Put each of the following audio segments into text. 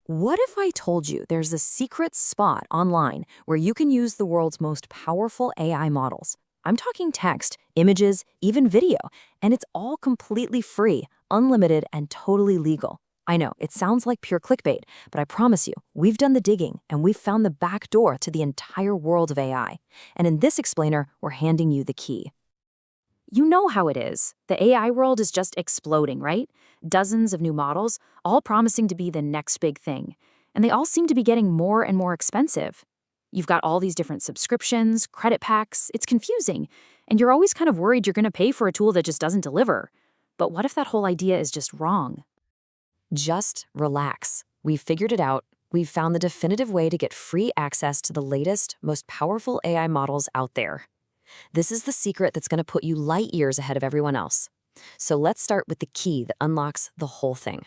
What if I told you there's a secret spot online where you can use the world's most powerful AI models? I'm talking text, images, even video, and it's all completely free, unlimited, and totally legal. I know, it sounds like pure clickbait, but I promise you, we've done the digging and we've found the back door to the entire world of AI. And in this explainer, we're handing you the key. You know how it is. The AI world is just exploding, right? Dozens of new models, all promising to be the next big thing. And they all seem to be getting more and more expensive. You've got all these different subscriptions, credit packs, it's confusing. And you're always kind of worried you're going to pay for a tool that just doesn't deliver. But what if that whole idea is just wrong? Just relax. We've figured it out. We've found the definitive way to get free access to the latest, most powerful AI models out there. This is the secret that's going to put you light years ahead of everyone else. So let's start with the key that unlocks the whole thing.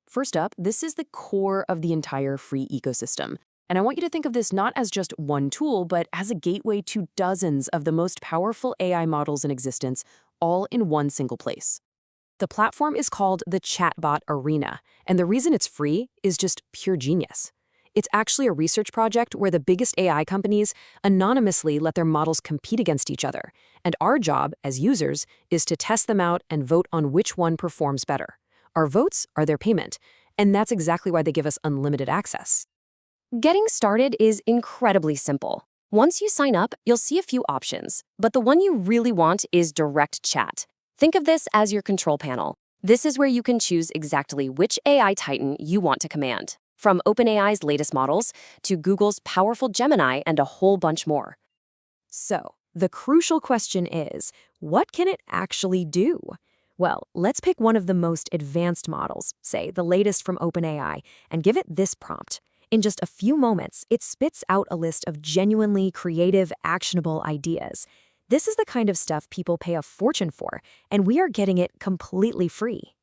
First up, this is the core of the entire free ecosystem. And I want you to think of this not as just one tool, but as a gateway to dozens of the most powerful AI models in existence, all in one single place. The platform is called the Chatbot Arena, and the reason it's free is just pure genius. It's actually a research project where the biggest AI companies anonymously let their models compete against each other, and our job, as users, is to test them out and vote on which one performs better. Our votes are their payment, and that's exactly why they give us unlimited access. Getting started is incredibly simple. Once you sign up, you'll see a few options, but the one you really want is direct chat. Think of this as your control panel. This is where you can choose exactly which AI titan you want to command. From OpenAI's latest models to Google's powerful Gemini and a whole bunch more. So, the crucial question is, what can it actually do? Well, let's pick one of the most advanced models, say the latest from OpenAI, and give it this prompt. In just a few moments, it spits out a list of genuinely creative, actionable ideas. This is the kind of stuff people pay a fortune for, and we are getting it completely free.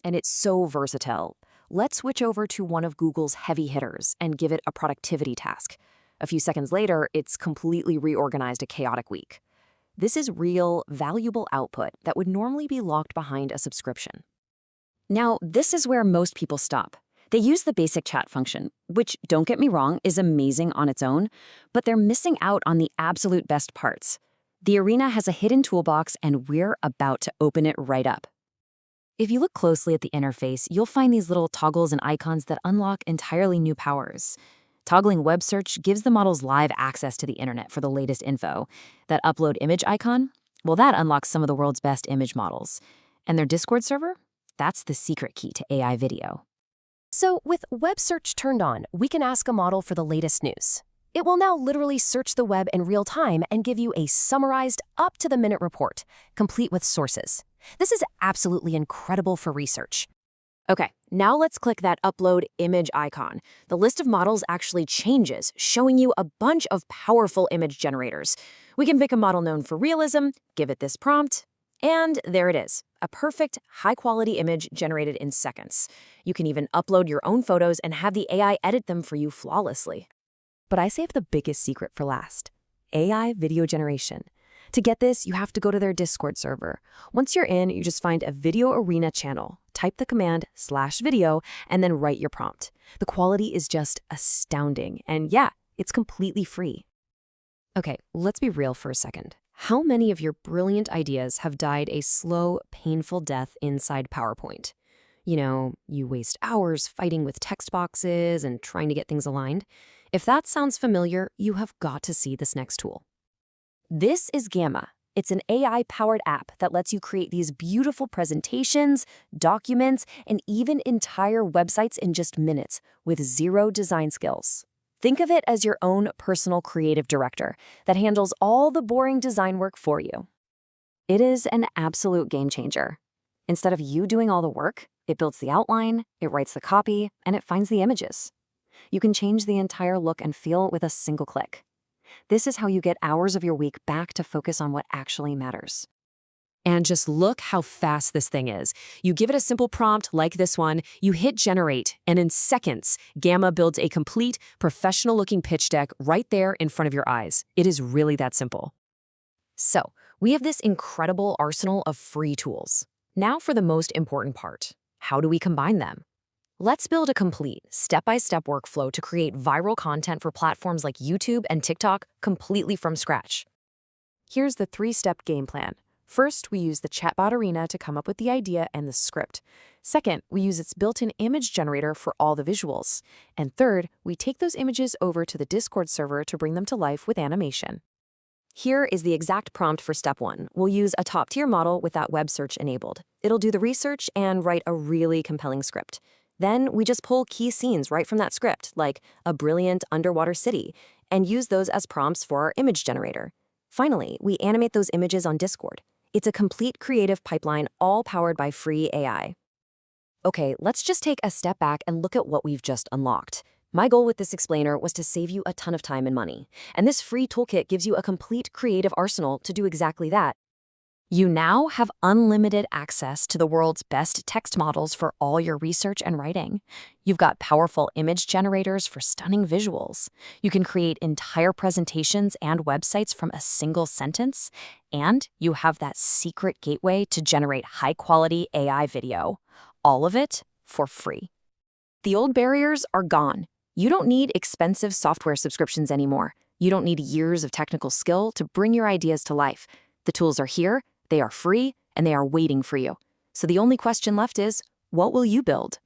And it's so versatile. Let's switch over to one of Google's heavy hitters and give it a productivity task. A few seconds later, it's completely reorganized a chaotic week. This is real, valuable output that would normally be locked behind a subscription. Now, this is where most people stop. They use the basic chat function, which, don't get me wrong, is amazing on its own, but they're missing out on the absolute best parts. The Arena has a hidden toolbox, and we're about to open it right up. If you look closely at the interface, you'll find these little toggles and icons that unlock entirely new powers. Toggling web search gives the models live access to the internet for the latest info. That upload image icon, well, that unlocks some of the world's best image models. And their Discord server? That's the secret key to AI video. So with web search turned on, we can ask a model for the latest news. It will now literally search the web in real time and give you a summarized, up-to-the-minute report, complete with sources. This is absolutely incredible for research. Okay, now let's click that upload image icon. The list of models actually changes, showing you a bunch of powerful image generators. We can pick a model known for realism, give it this prompt, and there it is, a perfect, high-quality image generated in seconds. You can even upload your own photos and have the AI edit them for you flawlessly. But I saved the biggest secret for last: AI video generation. To get this, you have to go to their Discord server. Once you're in, you just find a Video Arena channel, type the command /video, and then write your prompt. The quality is just astounding, and yeah, it's completely free. Okay, let's be real for a second. How many of your brilliant ideas have died a slow, painful death inside PowerPoint? You know, you waste hours fighting with text boxes and trying to get things aligned. If that sounds familiar, you have got to see this next tool. This is Llama. It's an AI-powered app that lets you create these beautiful presentations, documents, and even entire websites in just minutes with zero design skills. Think of it as your own personal creative director that handles all the boring design work for you. It is an absolute game changer. Instead of you doing all the work, it builds the outline, it writes the copy, and it finds the images. You can change the entire look and feel with a single click. This is how you get hours of your week back to focus on what actually matters. And just look how fast this thing is. You give it a simple prompt like this one, you hit generate, and in seconds, Llama builds a complete, professional-looking pitch deck right there in front of your eyes. It is really that simple. So, we have this incredible arsenal of free tools. Now for the most important part. How do we combine them? Let's build a complete, step-by-step workflow to create viral content for platforms like YouTube and TikTok completely from scratch. Here's the 3-step game plan. First, we use the Chatbot Arena to come up with the idea and the script. Second, we use its built-in image generator for all the visuals. And third, we take those images over to the Discord server to bring them to life with animation. Here is the exact prompt for step 1. We'll use a top-tier model with that web search enabled. It'll do the research and write a really compelling script. Then we just pull key scenes right from that script, like a brilliant underwater city, and use those as prompts for our image generator. Finally, we animate those images on Discord. It's a complete creative pipeline, all powered by free AI. Okay, let's just take a step back and look at what we've just unlocked. My goal with this explainer was to save you a ton of time and money. And this free toolkit gives you a complete creative arsenal to do exactly that. You now have unlimited access to the world's best text models for all your research and writing. You've got powerful image generators for stunning visuals. You can create entire presentations and websites from a single sentence. And you have that secret gateway to generate high-quality AI video. All of it for free. The old barriers are gone. You don't need expensive software subscriptions anymore. You don't need years of technical skill to bring your ideas to life. The tools are here. They are free, and they are waiting for you. So the only question left is, what will you build?